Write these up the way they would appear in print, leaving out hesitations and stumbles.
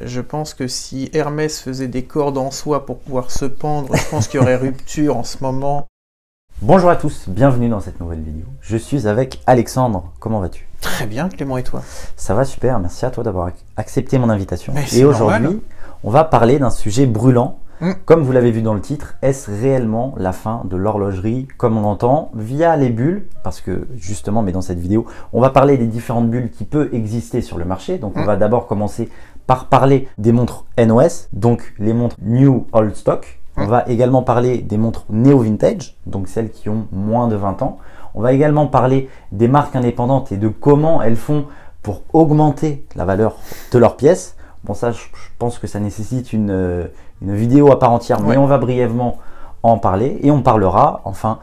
Je pense que si Hermès faisait des cordes en soie pour pouvoir se pendre, je pense qu'il y aurait rupture en ce moment. Bonjour à tous, bienvenue dans cette nouvelle vidéo. Je suis avec Alexandre, comment vas-tu? Très bien, Clément, et toi? Ça va super, merci à toi d'avoir accepté mon invitation. Mais et aujourd'hui, on va parler d'un sujet brûlant. Comme vous l'avez vu dans le titre, est-ce réellement la fin de l'horlogerie comme on l'entend via les bulles? Parce que justement, mais dans cette vidéo, on va parler des différentes bulles qui peuvent exister sur le marché. Donc on va d'abord commencer par parler des montres NOS, donc les montres New Old Stock. On va également parler des montres Neo Vintage, donc celles qui ont moins de 20 ans. On va également parler des marques indépendantes et de comment elles font pour augmenter la valeur de leurs pièces. Bon, ça, je pense que ça nécessite une vidéo à part entière, mais on va brièvement en parler. Et on parlera enfin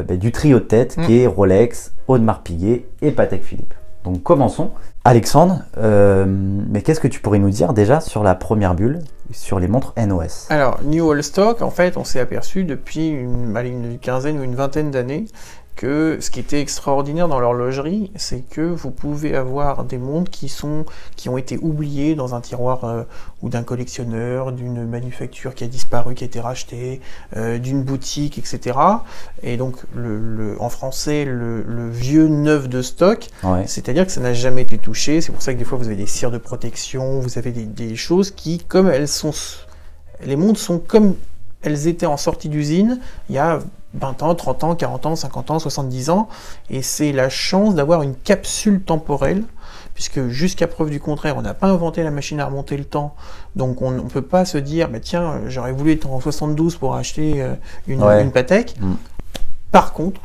du trio de tête qui est Rolex, Audemars Piguet et Patek Philippe. Donc commençons. Alexandre, mais qu'est-ce que tu pourrais nous dire déjà sur la première bulle, sur les montres NOS? Alors, New Old Stock, en fait, on s'est aperçu depuis une quinzaine ou une vingtaine d'années que ce qui était extraordinaire dans l'horlogerie, c'est que vous pouvez avoir des montres qui ont été oubliées dans un tiroir ou d'un collectionneur, d'une manufacture qui a disparu, qui a été rachetée, d'une boutique, etc. Et donc, en français, le vieux neuf de stock, c'est-à-dire que ça n'a jamais été touché. C'est pour ça que des fois, vous avez des cires de protection, vous avez des choses qui, comme elles sont... Les montres sont comme elles étaient en sortie d'usine il y a 20 ans, 30 ans, 40 ans, 50 ans, 70 ans, et c'est la chance d'avoir une capsule temporelle, puisque jusqu'à preuve du contraire, on n'a pas inventé la machine à remonter le temps, donc on ne peut pas se dire, bah, tiens, j'aurais voulu être en 72 pour acheter une Patek. Par contre,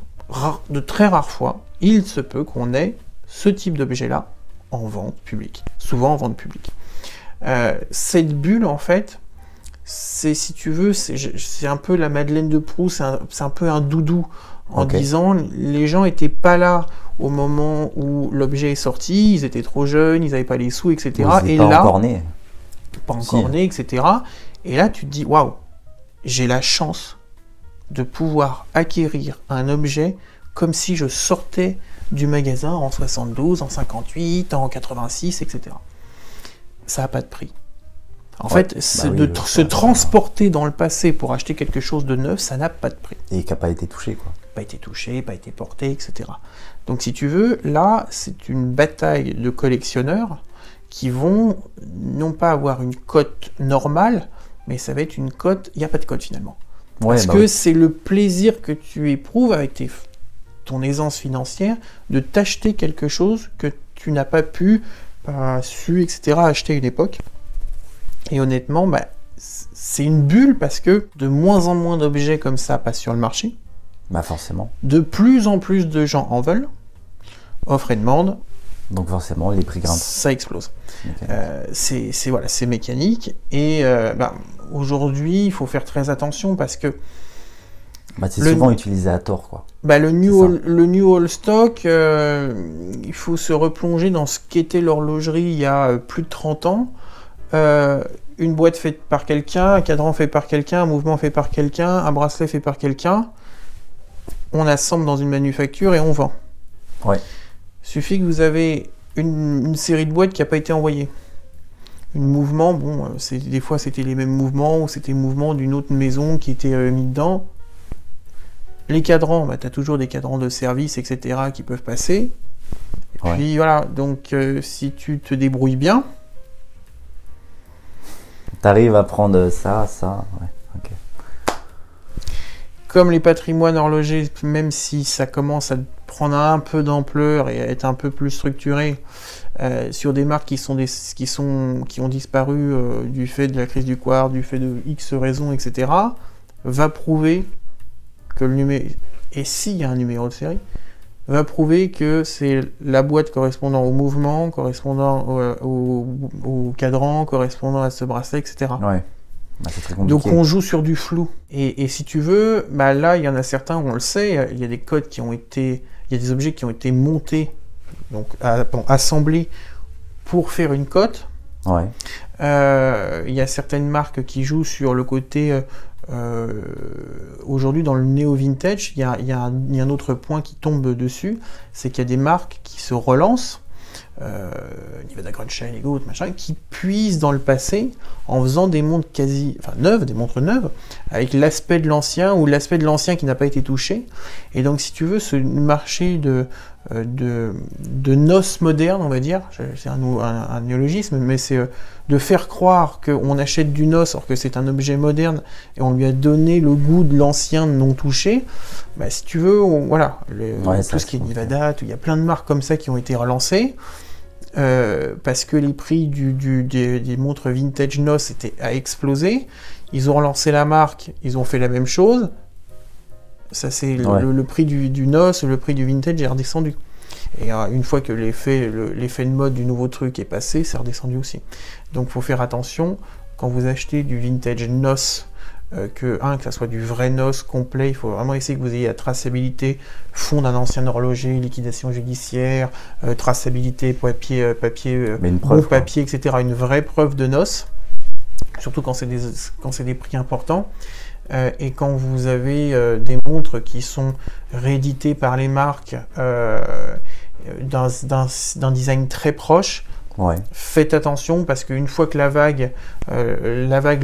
de très rares fois, il se peut qu'on ait ce type d'objet-là en vente publique, souvent en vente publique. Cette bulle, en fait, c'est, si tu veux, c'est un peu la Madeleine de Proust, c'est un peu un doudou, en disant, les gens n'étaient pas là au moment où l'objet est sorti, ils étaient trop jeunes, ils n'avaient pas les sous, etc. Et pas là, encore nés. Pas encore nés, etc. Et là, tu te dis, waouh, j'ai la chance de pouvoir acquérir un objet comme si je sortais du magasin en 72, en 58, en 86, etc. Ça n'a pas de prix. En fait, se transporter dans le passé pour acheter quelque chose de neuf, ça n'a pas de prix. Et qui n'a pas été touché, quoi. Pas été touché, pas été porté, etc. Donc si tu veux, là, c'est une bataille de collectionneurs qui vont non pas avoir une cote normale, mais ça va être une cote, il n'y a pas de cote finalement. Parce que c'est le plaisir que tu éprouves avec ton aisance financière de t'acheter quelque chose que tu n'as pas pu, pas su, etc. acheter à une époque. Et honnêtement, c'est une bulle parce que de moins en moins d'objets comme ça passent sur le marché. Bah forcément. De plus en plus de gens en veulent. Offre et demande. Donc forcément, les prix grimpent. Ça explose. C'est mécanique. Et aujourd'hui, il faut faire très attention parce que... c'est souvent utilisé à tort, quoi. Le New Old Stock, il faut se replonger dans ce qu'était l'horlogerie il y a plus de 30 ans. Une boîte faite par quelqu'un, un cadran fait par quelqu'un, un mouvement fait par quelqu'un, un bracelet fait par quelqu'un. On assemble dans une manufacture et on vend. Suffit que vous avez une série de boîtes qui n'a pas été envoyée. Un mouvement, des fois c'était les mêmes mouvements ou c'était le mouvement d'une autre maison qui était mis dedans. Les cadrans, tu as toujours des cadrans de service, etc. qui peuvent passer. Et puis voilà, donc si tu te débrouilles bien, t'arrives à prendre ça, Comme les patrimoines horlogers, même si ça commence à prendre un peu d'ampleur et à être un peu plus structuré, sur des marques qui ont disparu du fait de la crise du quartz, du fait de X raisons, etc., va prouver que le numéro, et s'il y a un numéro de série, va prouver que c'est la boîte correspondant au mouvement, correspondant au cadran, correspondant à ce bracelet, etc. C'est très compliqué. Donc on joue sur du flou. Et si tu veux, là il y en a certains, on le sait, il y a des codes qui ont été, il y a des objets qui ont été montés, donc assemblés pour faire une cote. Il y a certaines marques qui jouent sur le côté aujourd'hui dans le néo-vintage, il y a un autre point qui tombe dessus, c'est qu'il y a des marques qui se relancent Nevada Grand Shell et autres, machin, qui puisent dans le passé en faisant des montres neuves, des montres neuves, avec l'aspect de l'ancien ou l'aspect de l'ancien qui n'a pas été touché. Et donc, si tu veux, ce marché de noces modernes, on va dire, c'est un néologisme, mais c'est de faire croire qu'on achète du noce alors que c'est un objet moderne et on lui a donné le goût de l'ancien non touché. Bah, si tu veux, voilà, tout ce qui est Nevada, il y a plein de marques comme ça qui ont été relancées parce que les prix des montres vintage noce a explosé. Ils ont relancé la marque, ils ont fait la même chose. Ça, c'est le prix du noce, le prix du vintage est redescendu. Et une fois que l'effet de mode du nouveau truc est passé, c'est redescendu aussi. Donc, il faut faire attention quand vous achetez du vintage noce, que ça soit du vrai noce complet. Il faut vraiment essayer que vous ayez la traçabilité fond d'un ancien horloger, liquidation judiciaire, traçabilité papier, bon papier, etc. Une vraie preuve de noce, surtout quand c'est des prix importants. Et quand vous avez des montres qui sont rééditées par les marques d'un design très proche, faites attention parce qu'une fois que la vague,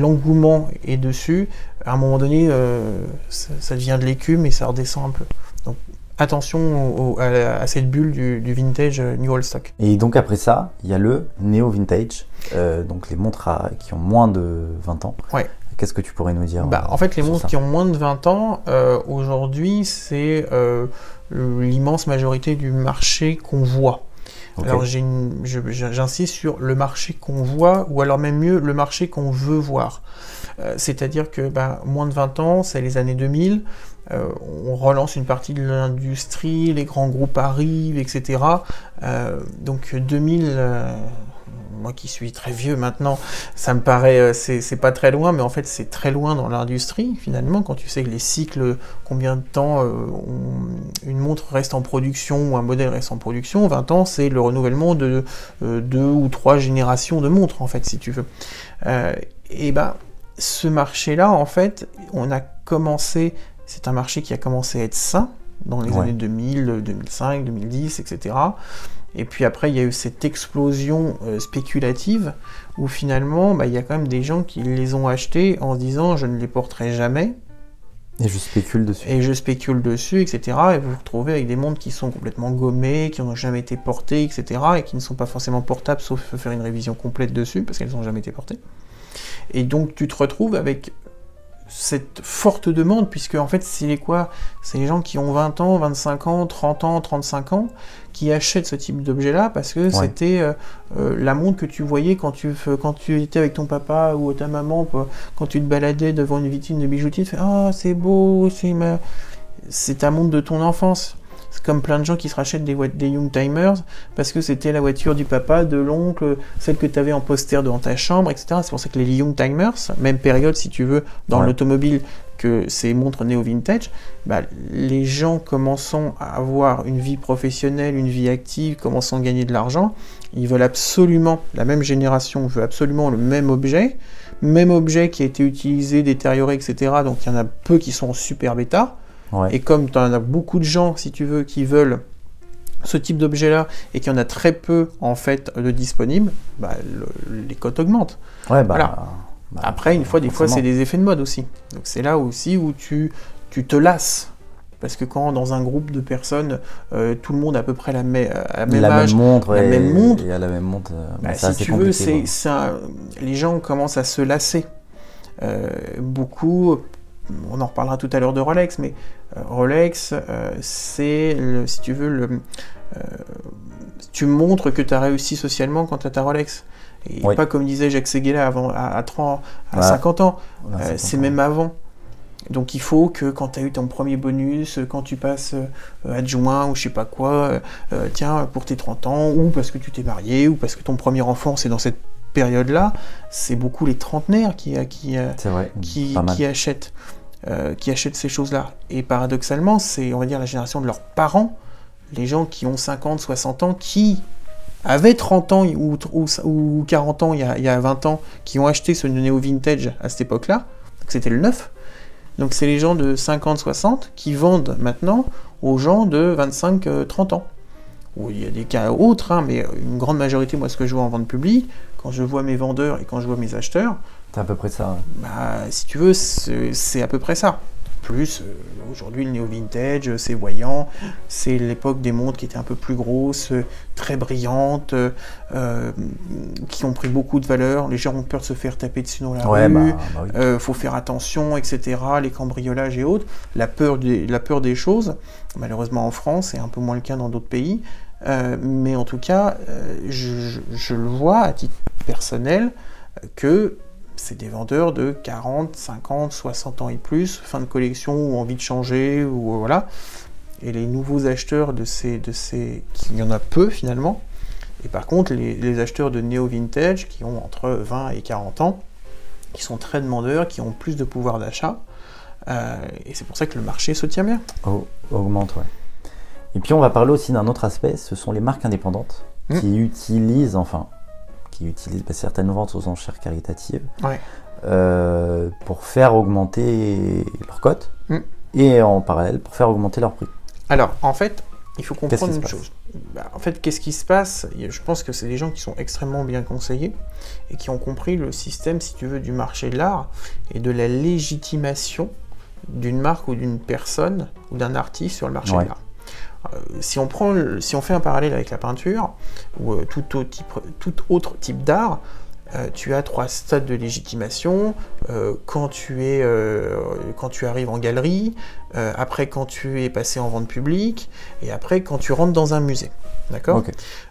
l'engouement est dessus, à un moment donné, ça devient de l'écume et ça redescend un peu. Donc attention à cette bulle du vintage New Old Stock. Et donc après ça, il y a le Neo Vintage, donc les montres qui ont moins de 20 ans. Ouais. Qu'est-ce que tu pourrais nous dire en fait, les montres qui ont moins de 20 ans, aujourd'hui, c'est l'immense majorité du marché qu'on voit. Okay. Alors, j'insiste sur le marché qu'on voit, ou alors même mieux, le marché qu'on veut voir. C'est-à-dire que moins de 20 ans, c'est les années 2000, on relance une partie de l'industrie, les grands groupes arrivent, etc. Donc 2000... moi qui suis très vieux maintenant, ça me paraît, c'est pas très loin, mais en fait c'est très loin dans l'industrie finalement, quand tu sais que les cycles, combien de temps une montre reste en production ou un modèle reste en production, 20 ans c'est le renouvellement de 2 ou 3 générations de montres en fait, si tu veux. Et ce marché-là, en fait, c'est un marché qui a commencé à être sain dans les années 2000, 2005, 2010, etc. Et puis après, il y a eu cette explosion spéculative où finalement, il y a quand même des gens qui les ont achetés en se disant « je ne les porterai jamais ». Et je spécule dessus. Etc. Et vous vous retrouvez avec des montres qui sont complètement gommées, qui n'ont jamais été portées, etc. Et qui ne sont pas forcément portables, sauf faire une révision complète dessus, parce qu'elles n'ont jamais été portées. Et donc, tu te retrouves avec cette forte demande, puisque en fait, c'est les gens qui ont 20 ans, 25 ans, 30 ans, 35 ans, qui achètent ce type d'objet-là, parce que c'était la montre que tu voyais quand tu étais avec ton papa ou ta maman, quand tu te baladais devant une vitrine de bijoutier, tu fais « Ah, c'est beau, c'est ta montre de ton enfance ». C'est comme plein de gens qui se rachètent des Youngtimers parce que c'était la voiture du papa, de l'oncle, celle que tu avais en poster devant ta chambre, etc. C'est pour ça que les Youngtimers, même période si tu veux, dans l'automobile que ces montres néo-vintage, les gens commençant à avoir une vie professionnelle, une vie active, commençant à gagner de l'argent, ils veulent absolument, la même génération veut absolument le même objet qui a été utilisé, détérioré, etc. Donc il y en a peu qui sont en super bêta. Et comme tu en as beaucoup de gens, si tu veux, qui veulent ce type d'objet-là et qu'il y en a très peu en fait de disponibles, les cotes augmentent. Voilà. Après, des fois, c'est des effets de mode aussi. Donc c'est là aussi où tu te lasses. Parce que quand dans un groupe de personnes, tout le monde a à peu près la même âge, la même montre, si tu veux, les gens commencent à se lasser. Beaucoup. On en reparlera tout à l'heure de Rolex, mais Rolex, c'est, si tu veux, tu montres que tu as réussi socialement quand tu as ta Rolex. Et pas comme disait Jacques Séguéla à 50 ans, c'est même avant. Donc il faut que quand tu as eu ton premier bonus, quand tu passes adjoint ou je sais pas quoi, tiens, pour tes 30 ans, ou parce que tu t'es marié, ou parce que ton premier enfant c'est dans cette période-là, c'est beaucoup les trentenaires qui achètent ces choses-là. Et paradoxalement, c'est, on va dire, la génération de leurs parents, les gens qui ont 50, 60 ans, qui avaient 30 ans ou 40 ans il y a 20 ans, qui ont acheté ce néo-vintage à cette époque-là, donc c'était le neuf. Donc c'est les gens de 50, 60 qui vendent maintenant aux gens de 25, 30 ans. ou il y a des cas autres, hein, mais une grande majorité, moi, ce que je vois en vente publique, quand je vois mes vendeurs et quand je vois mes acheteurs, c'est à peu près ça. Bah, si tu veux, c'est à peu près ça. Plus, aujourd'hui, le néo-vintage, c'est voyant, c'est l'époque des montres qui étaient un peu plus grosses, très brillantes, qui ont pris beaucoup de valeur. Les gens ont peur de se faire taper dessus dans la rue, oui. Faut faire attention, etc. Les cambriolages et autres. La peur des choses, malheureusement en France, c'est un peu moins le cas dans d'autres pays. Mais en tout cas, je le vois à titre personnel que c'est des vendeurs de 40, 50, 60 ans et plus, fin de collection ou envie de changer, ou voilà. Et les nouveaux acheteurs de ces, il y en a peu finalement. Et par contre, les acheteurs de néo-vintage qui ont entre 20 et 40 ans, qui sont très demandeurs, qui ont plus de pouvoir d'achat. Et c'est pour ça que le marché se tient bien. Augmente, ouais. Et puis on va parler aussi d'un autre aspect, ce sont les marques indépendantes qui utilisent certaines ventes aux enchères caritatives pour faire augmenter leur cote et en parallèle pour faire augmenter leur prix. Alors en fait, il faut comprendre une chose. En fait, qu'est-ce qui se passe? Je pense que c'est des gens qui sont extrêmement bien conseillés et qui ont compris le système, si tu veux, du marché de l'art et de la légitimation d'une marque ou d'une personne ou d'un artiste sur le marché de l'art. Si on fait un parallèle avec la peinture ou tout autre type d'art, tu as 3 stades de légitimation. Quand tu arrives en galerie, après quand tu es passé en vente publique, et après quand tu rentres dans un musée. D'accord ?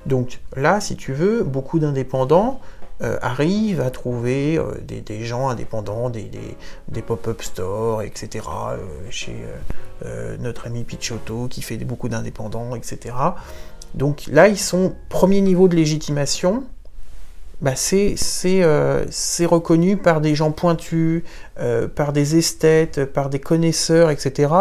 Donc là, si tu veux, beaucoup d'indépendants arrivent à trouver des gens indépendants, des pop-up stores, etc. Chez notre ami Picciotto qui fait beaucoup d'indépendants, etc. Donc là, ils sont premier niveau de légitimation. Bah, c'est reconnu par des gens pointus, par des esthètes, par des connaisseurs, etc.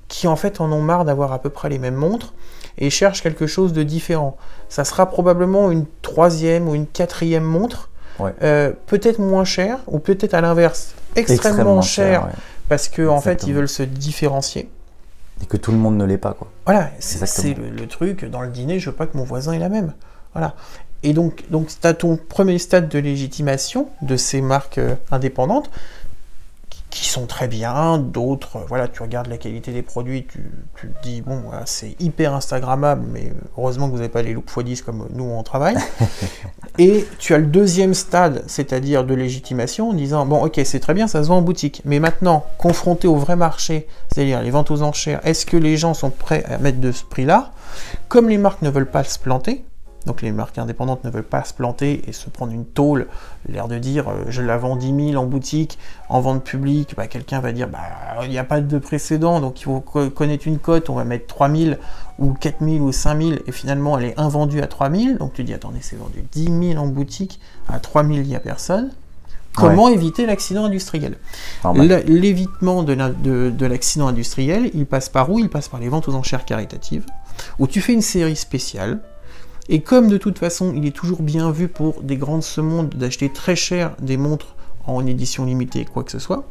qui en fait en ont marre d'avoir à peu près les mêmes montres et cherchent quelque chose de différent. Ça sera probablement une 3e ou une 4e montre, peut-être moins chère, ou peut-être à l'inverse, extrêmement chère, parce qu'en fait ils veulent se différencier. Et que tout le monde ne l'est pas, quoi. Voilà, c'est le truc, dans le dîner, je veux pas que mon voisin ait la même. Voilà. Et donc tu as ton premier stade de légitimation de ces marques indépendantes, qui sont très bien, d'autres, voilà, tu regardes la qualité des produits, tu te dis, bon, voilà, c'est hyper instagrammable, mais heureusement que vous n'avez pas les look x10 comme nous on travaille. Et tu as le deuxième stade, c'est-à-dire de légitimation, en disant, bon, ok, c'est très bien, ça se vend en boutique, mais maintenant, confronté au vrai marché, c'est-à-dire les ventes aux enchères, est-ce que les gens sont prêts à mettre de ce prix-là? Comme les marques ne veulent pas se planter, donc les marques indépendantes ne veulent pas se planter et se prendre une tôle, l'air de dire je la vends 10 000 en boutique, en vente publique, bah, quelqu'un va dire bah il n'y a pas de précédent, donc il faut connaître une cote, on va mettre 3 000 ou 4 000 ou 5 000 et finalement elle est invendue à 3 000, donc tu dis attendez c'est vendu 10 000 en boutique, à 3 000 il n'y a personne. Comment éviter l'accident industriel? L'évitement de l'accident industriel, il passe par où? Il passe par les ventes aux enchères caritatives, où tu fais une série spéciale. Et comme de toute façon, il est toujours bien vu pour des grandes semondes d'acheter très cher des montres en édition limitée, quoi que ce soit,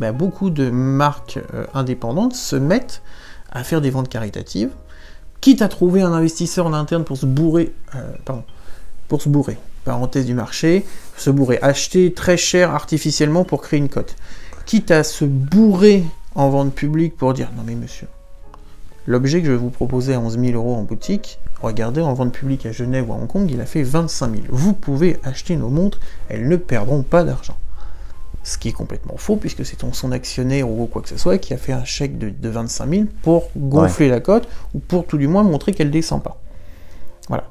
bah, beaucoup de marques indépendantes se mettent à faire des ventes caritatives, quitte à trouver un investisseur en interne pour se bourrer, parenthèse du marché, se bourrer, acheter très cher artificiellement pour créer une cote, quitte à se bourrer en vente publique pour dire non mais monsieur, l'objet que je vais vous proposer à 11 000 € en boutique, regardez, en vente publique à Genève ou à Hong Kong, il a fait 25 000. Vous pouvez acheter nos montres, elles ne perdront pas d'argent. Ce qui est complètement faux, puisque c'est son actionnaire ou quoi que ce soit qui a fait un chèque de 25 000 pour gonfler la cote, ou pour tout du moins montrer qu'elle ne descend pas. Voilà.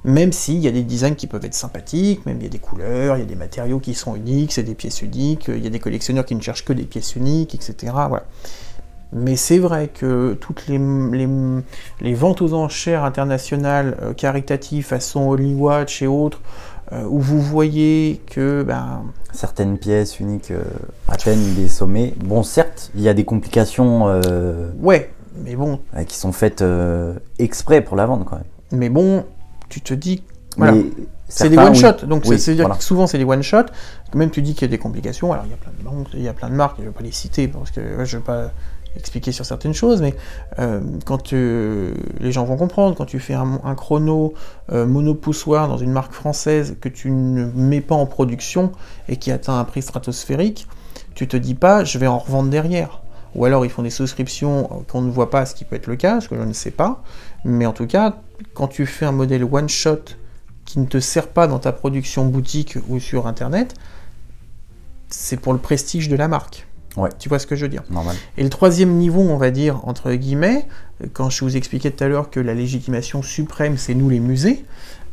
Même s'il y a des designs qui peuvent être sympathiques, même il y a des couleurs, il y a des matériaux qui sont uniques, c'est des pièces uniques, il y a des collectionneurs qui ne cherchent que des pièces uniques, etc. Voilà. Mais c'est vrai que toutes les ventes aux enchères internationales caritatives façon Holy Watch et autres, où vous voyez que certaines pièces uniques atteignent des sommets. Bon, certes, il y a des complications mais bon, qui sont faites exprès pour la vente quand même. Mais bon, tu te dis, voilà, c'est des one-shot, donc c'est-à-dire que souvent c'est des one-shot, même tu dis qu'il y a des complications, alors il y a plein de banques, il y a plein de marques, je ne vais pas les citer, parce que je veux pas... expliquer sur certaines choses, mais quand les gens vont comprendre, quand tu fais un chrono monopoussoir dans une marque française que tu ne mets pas en production et qui atteint un prix stratosphérique, tu te dis pas je vais en revendre derrière. Ou alors ils font des souscriptions qu'on ne voit pas, ce qui peut être le cas, ce que je ne sais pas, mais en tout cas, quand tu fais un modèle one-shot qui ne te sert pas dans ta production boutique ou sur internet, c'est pour le prestige de la marque. Ouais. Tu vois ce que je veux dire? Normal. Et le troisième niveau, on va dire, entre guillemets, quand je vous expliquais tout à l'heure que la légitimation suprême, c'est nous les musées,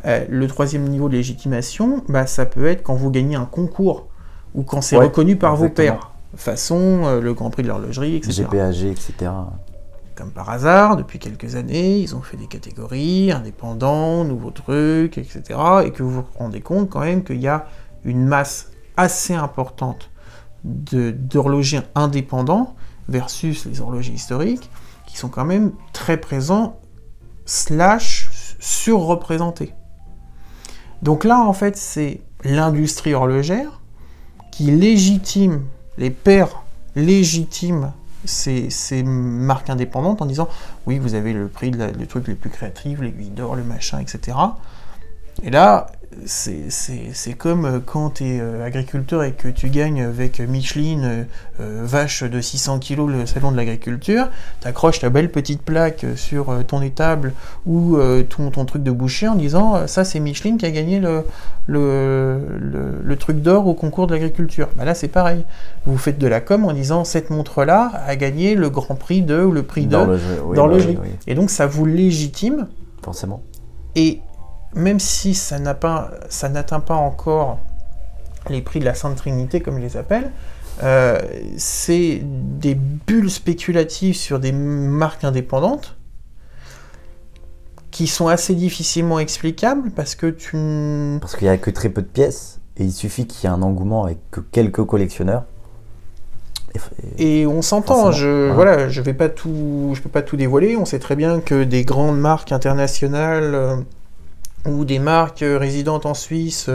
le troisième niveau de légitimation, bah, ça peut être quand vous gagnez un concours, ou quand c'est reconnu par vos pairs, façon le Grand Prix de l'horlogerie, etc. GPAG, etc. Comme par hasard, depuis quelques années, ils ont fait des catégories, indépendants, nouveaux trucs, etc. Et que vous vous rendez compte quand même qu'il y a une masse assez importante d'horlogers indépendants versus les horlogers historiques, qui sont quand même très présents, / surreprésentés. Donc là, en fait, c'est l'industrie horlogère qui légitime, les pairs légitiment ces marques indépendantes en disant oui, vous avez le prix des trucs les plus créatifs, l'aiguille d'or, le machin, etc. Et là, c'est comme quand tu es agriculteur et que tu gagnes avec Micheline vache de 600 kg le salon de l'agriculture, tu accroches ta belle petite plaque sur ton étable ou ton truc de boucher en disant ça c'est Micheline qui a gagné le truc d'or au concours de l'agriculture. Bah là c'est pareil, vous faites de la com en disant cette montre là a gagné le grand prix de ou le prix d'horlogerie. Oui. Et donc ça vous légitime. Forcément. Et même si ça n'atteint pas encore les prix de la Sainte Trinité, comme ils les appellent, c'est des bulles spéculatives sur des marques indépendantes qui sont assez difficilement explicables parce que Parce qu'il n'y a que très peu de pièces et il suffit qu'il y ait un engouement avec que quelques collectionneurs. Et on s'entend, je peux pas tout dévoiler, on sait très bien que des grandes marques internationales ou des marques résidentes en Suisse,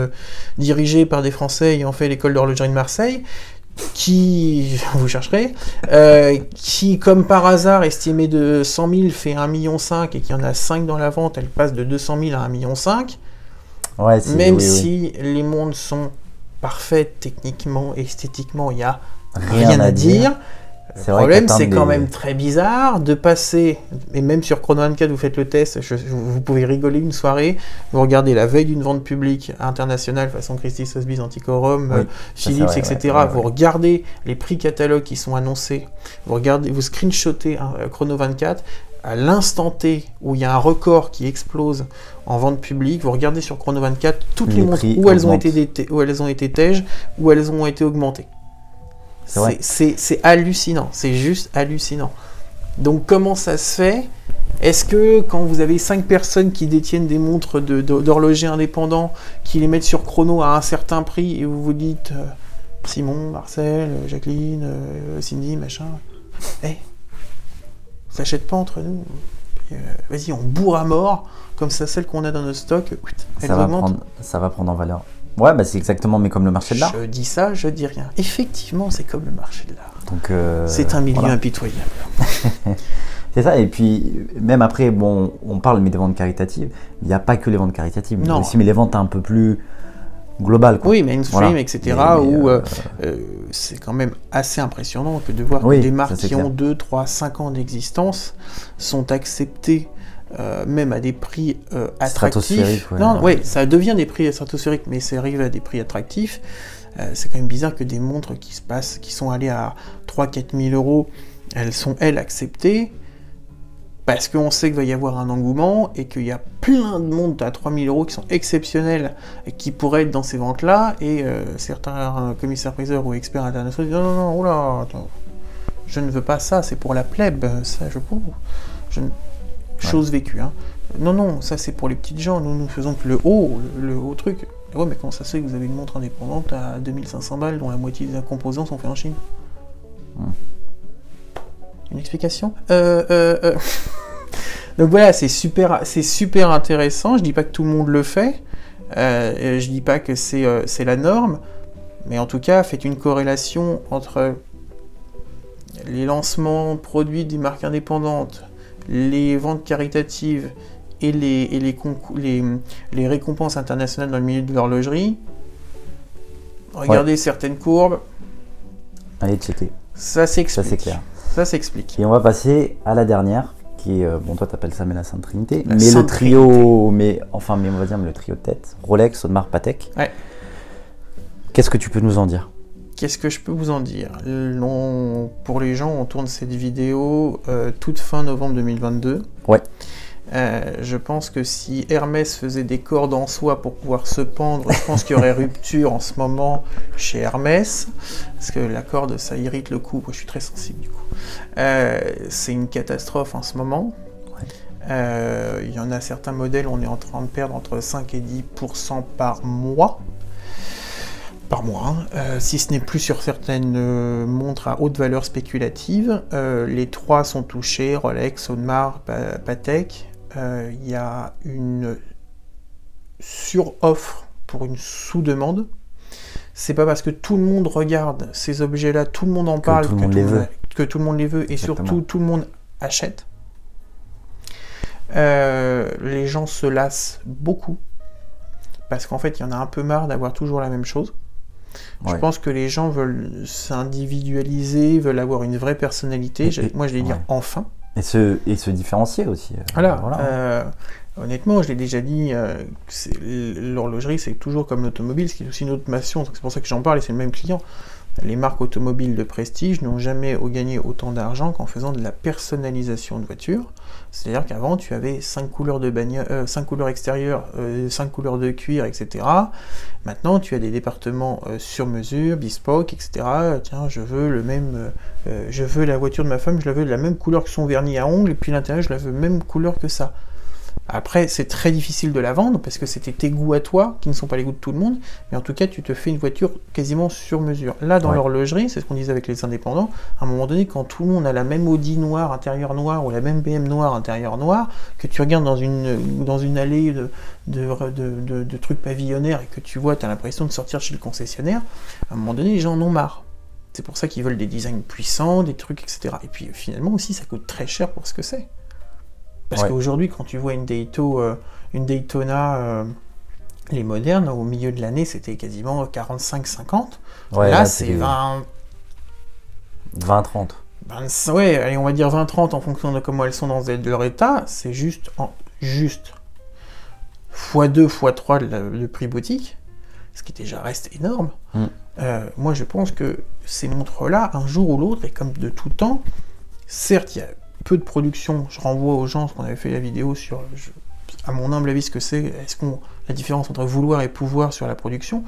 dirigées par des Français ayant fait l'école d'horlogerie de Marseille, qui, vous chercherez, qui, comme par hasard, estimé de 100 000 fait 1,5 million et qu'il y en a 5 dans la vente, elle passe de 200 000 à 1,5 million. Ouais, même si les montres sont parfaites techniquement, esthétiquement, il n'y a rien à dire. Le problème, c'est quand même très bizarre de passer, et même sur Chrono 24, vous faites le test, vous pouvez rigoler une soirée, vous regardez la veille d'une vente publique internationale, façon Christie Sotheby's, Antiquorum, Philips, etc. Vous regardez les prix catalogues qui sont annoncés, vous screenshotez Chrono 24, à l'instant T où il y a un record qui explose en vente publique, vous regardez sur Chrono 24 toutes les montres où elles ont été tèges, où elles ont été augmentées. C'est hallucinant, c'est juste hallucinant. Donc comment ça se fait? Est-ce que quand vous avez 5 personnes qui détiennent des montres d'horlogers indépendants, qui les mettent sur chrono à un certain prix, et vous vous dites Simon, Marcel, Jacqueline, Cindy, machin, on s'achète pas entre nous, vas-y on bourre à mort, comme ça celle qu'on a dans notre stock, ça va prendre en valeur. Ouais, bah c'est exactement, mais comme le marché de l'art. Je dis ça, je dis rien. Effectivement, c'est comme le marché de l'art. Donc, c'est un milieu impitoyable. C'est ça, et puis même après, bon, on parle mais des ventes caritatives, il n'y a pas que les ventes caritatives, mais aussi les ventes un peu plus globales. Quoi. Oui, mainstream, etc. où c'est quand même assez impressionnant que de voir que des marques qui ont 2, 3, 5 ans d'existence sont acceptées même à des prix attractifs. Ça devient des prix stratosphériques, mais ça arrive à des prix attractifs. C'est quand même bizarre que des montres qui sont allées à 3-4 000 euros, elles sont, acceptées, parce qu'on sait qu'il va y avoir un engouement, et qu'il y a plein de montres à 3 000 euros qui sont exceptionnelles, et qui pourraient être dans ces ventes-là, et certains commissaires-priseurs ou experts internationaux disent non, oh là, attends, je ne veux pas ça, c'est pour la plèbe, ça chose vécue, hein. Non, ça c'est pour les petites gens, nous faisons que le haut truc. Ouais, mais comment ça se fait que vous avez une montre indépendante à 2500 balles dont la moitié des composants sont faits en Chine? Une explication? Donc voilà, c'est super intéressant, je dis pas que tout le monde le fait, je dis pas que c'est la norme, mais en tout cas, faites une corrélation entre les lancements produits des marques indépendantes, les ventes caritatives et les récompenses internationales dans le milieu de l'horlogerie, regardez certaines courbes. Allez checker. Ça s'explique. Ça c'est clair. Ça s'explique. Et on va passer à la dernière, qui est, bon toi t'appelles ça mais la Sainte Trinité, La mais Sainte le trio, mais on va dire le trio de tête, Rolex, Audemars, Patek. Ouais. Qu'est-ce que tu peux nous en dire? Qu'est-ce que je peux vous en dire? Pour les gens, on tourne cette vidéo toute fin novembre 2022. Ouais. Je pense que si Hermès faisait des cordes en soie pour pouvoir se pendre, je pense qu'il y aurait rupture en ce moment chez Hermès, parce que la corde, ça irrite le cou. Moi, je suis très sensible du coup. C'est une catastrophe en ce moment. Ouais. Il y en a certains modèles, on est en train de perdre entre 5 et 10% par mois. Si ce n'est plus sur certaines montres à haute valeur spéculative. Les trois sont touchés, Rolex, Audemars, Patek. Il y a une sur-offre pour une sous-demande. C'est pas parce que tout le monde regarde ces objets-là, tout le monde en parle, que tout le monde les veut, et surtout tout le monde achète. Les gens se lassent beaucoup, parce qu'en fait il y en a un peu marre d'avoir toujours la même chose. Je pense que les gens veulent s'individualiser, veulent avoir une vraie personnalité. Moi je vais dire enfin. Et se différencier aussi. Honnêtement, je l'ai déjà dit, l'horlogerie c'est toujours comme l'automobile, ce qui est aussi une autre passion, c'est pour ça que j'en parle et c'est le même client. Les marques automobiles de prestige n'ont jamais gagné autant d'argent qu'en faisant de la personnalisation de voitures. C'est-à-dire qu'avant, tu avais 5 couleurs de bagnole, 5 couleurs extérieures, 5 couleurs de cuir, etc. Maintenant, tu as des départements sur mesure, bespoke, etc. Tiens, je veux je veux la voiture de ma femme, je la veux de la même couleur que son vernis à ongles, et puis l'intérieur, je la veux même couleur que ça. Après, c'est très difficile de la vendre, parce que c'était tes goûts à toi, qui ne sont pas les goûts de tout le monde, mais en tout cas, tu te fais une voiture quasiment sur mesure. Là, dans l'horlogerie, c'est ce qu'on disait avec les indépendants, à un moment donné, quand tout le monde a la même Audi noire, intérieur noir, ou la même BM noire, intérieur noir, que tu regardes dans une allée de trucs pavillonnaires, et que tu vois, tu as l'impression de sortir chez le concessionnaire, à un moment donné, les gens en ont marre. C'est pour ça qu'ils veulent des designs puissants, des trucs, etc. Et puis, finalement, aussi, ça coûte très cher pour ce que c'est. Parce qu'aujourd'hui, quand tu vois une Daytona, les modernes, au milieu de l'année, c'était quasiment 45-50. Là, c'est 20... 20-30. Allez, on va dire 20-30 en fonction de comment elles sont dans leur état. C'est juste x2, x3 le prix boutique, ce qui déjà reste énorme. Moi, je pense que ces montres-là, un jour ou l'autre, et comme de tout temps, certes, il y a peu de production, je renvoie aux gens ce qu'on avait fait la vidéo sur, à mon humble avis, ce que c'est, la différence entre vouloir et pouvoir sur la production,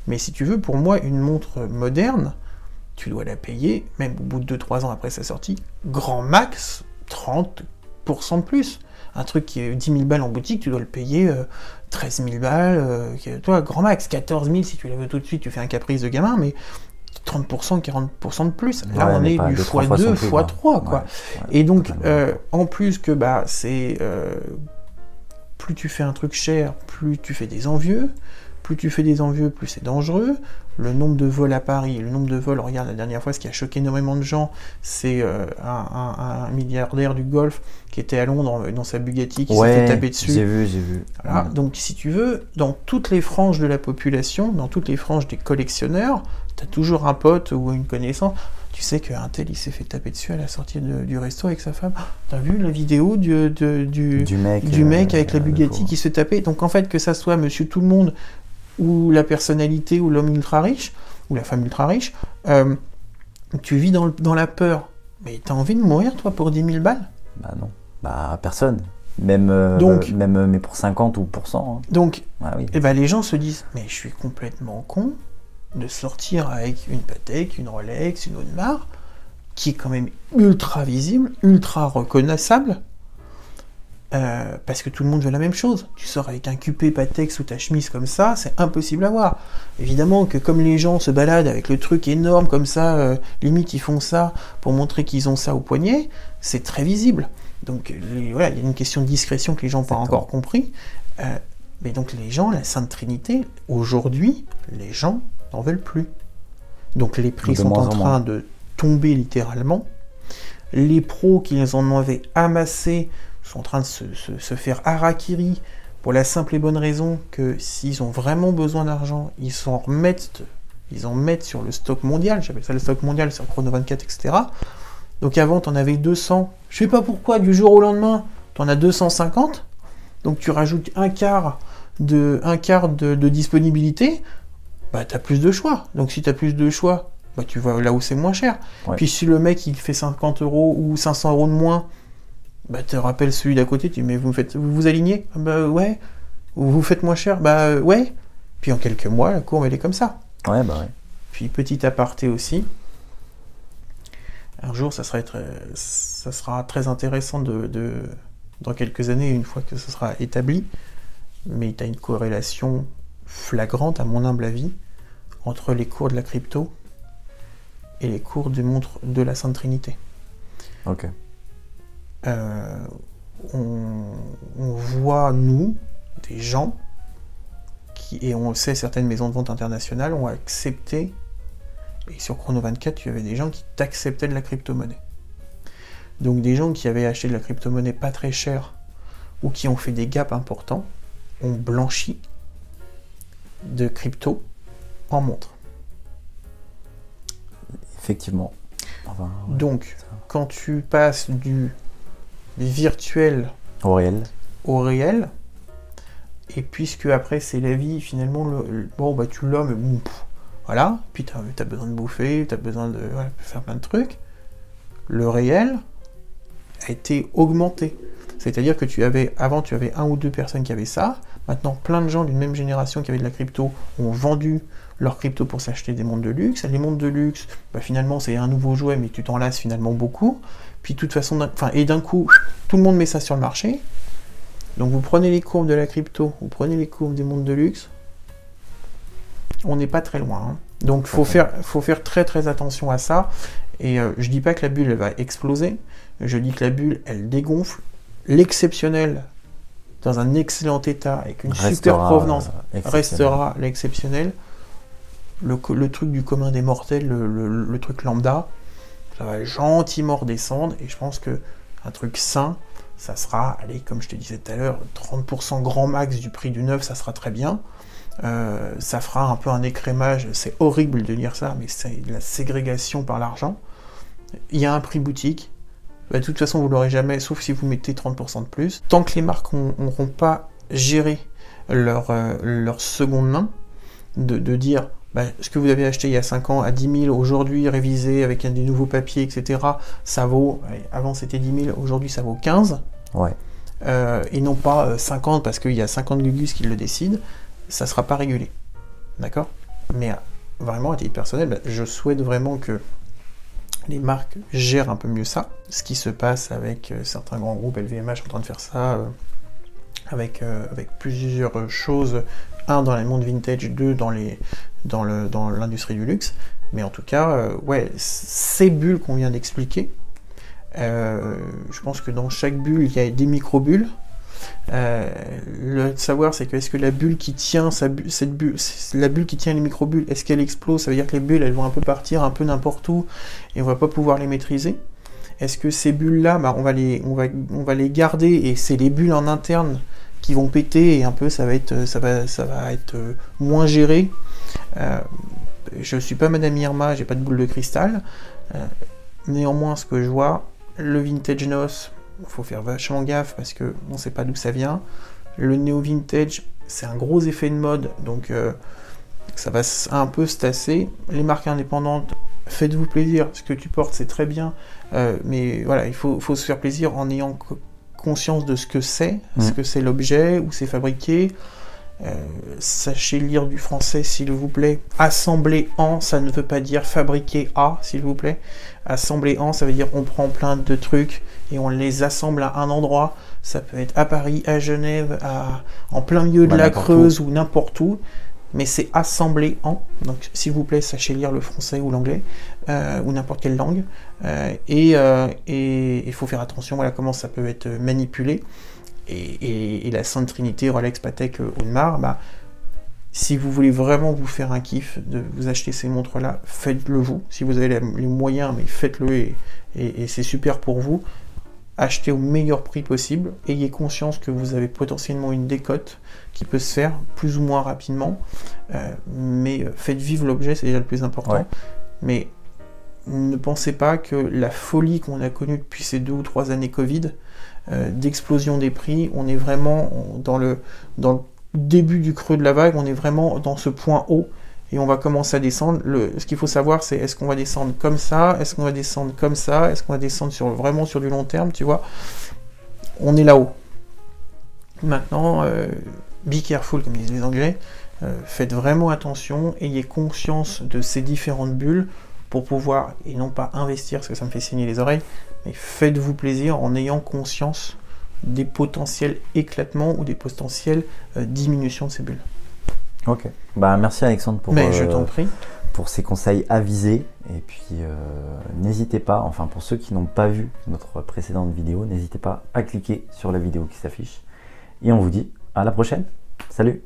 mais si tu veux, pour moi, une montre moderne, tu dois la payer, même au bout de 2-3 ans après sa sortie, grand max, 30% de plus. Un truc qui est 10 000 balles en boutique, tu dois le payer 13 000 balles, toi, grand max, 14 000 si tu la veux tout de suite, tu fais un caprice de gamin, mais 30%, 40% de plus. Là, on est du x2, x3, quoi. Et donc, en plus que, plus tu fais un truc cher, plus tu fais des envieux. Plus tu fais des envieux, plus c'est dangereux. Le nombre de vols à Paris, le nombre de vols, regarde, la dernière fois, ce qui a choqué énormément de gens, c'est un milliardaire du Golfe qui était à Londres dans sa Bugatti, qui s'est fait taper dessus. J'ai vu. Voilà. Donc, si tu veux, dans toutes les franges de la population, dans toutes les franges des collectionneurs, tu as toujours un pote ou une connaissance. Tu sais qu'un tel, il s'est fait taper dessus à la sortie du resto avec sa femme. T'as vu la vidéo du mec avec la Bugatti qui se tapait. Donc, en fait, que ça soit monsieur tout le monde, ou la personnalité, ou l'homme ultra riche, ou la femme ultra riche, tu vis dans la peur. Mais t'as envie de mourir, toi, pour 10 000 balles? Bah non. Bah personne. Même mais pour 50 ou pour 100. Hein. Donc, les gens se disent, mais je suis complètement con de sortir avec une Patek, une Rolex, une Audemars, qui est quand même ultra visible, ultra reconnaissable, parce que tout le monde veut la même chose. Tu sors avec un cupé Patek sous ta chemise comme ça, c'est impossible à voir. Évidemment que comme les gens se baladent avec le truc énorme comme ça, limite ils font ça pour montrer qu'ils ont ça au poignet, c'est très visible. Donc voilà, il y a une question de discrétion que les gens n'ont pas encore compris. Mais donc les gens, la Sainte Trinité, aujourd'hui, les gens n'en veulent plus. Donc les prix sont en train de tomber littéralement. Les pros qui les en avaient amassé sont en train de se faire harakiri pour la simple et bonne raison que s'ils ont vraiment besoin d'argent, ils en mettent sur le stock mondial, j'appelle ça le stock mondial sur Chrono 24, etc. Donc avant, tu en avais 200, je sais pas pourquoi, du jour au lendemain, tu en as 250, donc tu rajoutes un quart de disponibilité, bah tu as plus de choix. Donc si tu as plus de choix, bah tu vas là où c'est moins cher. Ouais. Puis si le mec il fait 50 € ou 500 € de moins, bah tu rappelles celui d'à côté, tu dis mais vous vous alignez? Bah ouais. Vous faites moins cher? Bah ouais. Puis en quelques mois, la courbe elle est comme ça. Ouais, bah ouais. Puis petit aparté aussi, un jour ça sera très intéressant dans quelques années, une fois que ce sera établi, mais tu as une corrélation flagrante, à mon humble avis, entre les cours de la crypto et les cours des montres de la Sainte Trinité. Ok. On voit, nous, des gens, et on le sait, certaines maisons de vente internationales ont accepté, et sur Chrono 24, il y avait des gens qui t'acceptaient de la crypto-monnaie. Donc des gens qui avaient acheté de la crypto-monnaie pas très chère, ou qui ont fait des gaps importants, ont blanchi de crypto en montre. Effectivement. Enfin, ouais. Donc, quand tu passes du virtuel au réel, et puisque après c'est la vie, finalement, bon bah tu l'as, mais bon, voilà, puis t'as besoin de bouffer, t'as besoin de faire plein de trucs, le réel a été augmenté. C'est-à-dire que avant tu avais 1 ou 2 personnes qui avaient ça, maintenant plein de gens d'une même génération qui avaient de la crypto ont vendu leur crypto pour s'acheter des montres de luxe. Les montres de luxe, bah, finalement c'est un nouveau jouet, mais tu t'en lasses finalement beaucoup. Puis de toute façon, d'un coup, tout le monde met ça sur le marché. Donc vous prenez les courbes de la crypto, vous prenez les courbes des montres de luxe, on n'est pas très loin. Hein. Donc faut faire très très attention à ça. Et je dis pas que la bulle elle va exploser, je dis que la bulle elle dégonfle. L'exceptionnel, dans un excellent état, avec une super provenance, restera l'exceptionnel. Le truc du commun des mortels, le truc lambda, ça va gentiment redescendre, et je pense que un truc sain, ça sera, allez, comme je te disais tout à l'heure, 30% grand max du prix du neuf, ça sera très bien. Ça fera un peu un écrémage, c'est horrible de dire ça, mais c'est de la ségrégation par l'argent. Il y a un prix boutique, bah, de toute façon vous l'aurez jamais, sauf si vous mettez 30% de plus. Tant que les marques n'auront pas géré leur seconde main, de dire bah, ce que vous avez acheté il y a 5 ans à 10 000, aujourd'hui révisé avec des nouveaux papiers, etc., ça vaut, avant c'était 10 000, aujourd'hui ça vaut 15, ouais. Et non pas 50 parce qu'il y a 50 gugus qui le décident, ça ne sera pas régulé. D'accord? Mais vraiment, à titre personnel, bah, je souhaite vraiment que les marques gèrent un peu mieux ça. Ce qui se passe avec certains grands groupes, LVMH en train de faire ça, avec plusieurs choses. 1 dans les mondes vintage, 2 dans l'industrie du luxe. Mais en tout cas, ouais, ces bulles qu'on vient d'expliquer, je pense que dans chaque bulle, il y a des micro-bulles. Le savoir, c'est que est-ce que la bulle qui tient la bulle qui tient les micro-bulles, est-ce qu'elle explose? Ça veut dire que les bulles, elles vont un peu partir un peu n'importe où et on va pas pouvoir les maîtriser. Est-ce que ces bulles-là, bah, on va les garder et c'est les bulles en interne qui vont péter et un peu ça va être moins géré. Je suis pas Madame Irma, j'ai pas de boule de cristal. Néanmoins, ce que je vois, le vintage NOS, il faut faire vachement gaffe parce que on sait pas d'où ça vient. Le néo vintage, c'est un gros effet de mode, donc ça va un peu se tasser. Les marques indépendantes, faites-vous plaisir, ce que tu portes c'est très bien, mais voilà, il faut se faire plaisir en ayant conscience de ce que c'est, ce que c'est l'objet, où c'est fabriqué. Sachez lire du français s'il vous plaît. Assembler en, ça ne veut pas dire fabriquer à, s'il vous plaît. Assembler en, ça veut dire on prend plein de trucs et on les assemble à un endroit. Ça peut être à Paris, à Genève, en plein milieu de la Creuse ou n'importe où. Mais c'est assemblé en. Donc s'il vous plaît, sachez lire le français ou l'anglais ou n'importe quelle langue. Et il faut faire attention, voilà comment ça peut être manipulé. Et la Sainte Trinité, Rolex, Patek, Audemars, bah, Si vous voulez vraiment vous faire un kiff de vous acheter ces montres-là, faites-le vous. Si vous avez les moyens, mais faites-le et c'est super pour vous. Achetez au meilleur prix possible. Ayez conscience que vous avez potentiellement une décote qui peut se faire plus ou moins rapidement. Mais faites vivre l'objet, c'est déjà le plus important. Ouais. Mais ne pensez pas que la folie qu'on a connue depuis ces 2 ou 3 années Covid, d'explosion des prix, on est vraiment dans le début du creux de la vague, on est vraiment dans ce point haut et on va commencer à descendre. Ce qu'il faut savoir, c'est est-ce qu'on va descendre comme ça, est-ce qu'on va descendre comme ça, est-ce qu'on va descendre vraiment sur du long terme, tu vois. On est là-haut. Maintenant, be careful, comme disent les Anglais, faites vraiment attention, ayez conscience de ces différentes bulles pour pouvoir, et non pas investir, parce que ça me fait saigner les oreilles, mais faites-vous plaisir en ayant conscience des potentiels éclatements ou des potentielles diminutions de ces bulles. Ok. Bah, merci Alexandre Je t'en prie. pour ces conseils avisés. Et puis n'hésitez pas, enfin pour ceux qui n'ont pas vu notre précédente vidéo, n'hésitez pas à cliquer sur la vidéo qui s'affiche. Et on vous dit à la prochaine. Salut!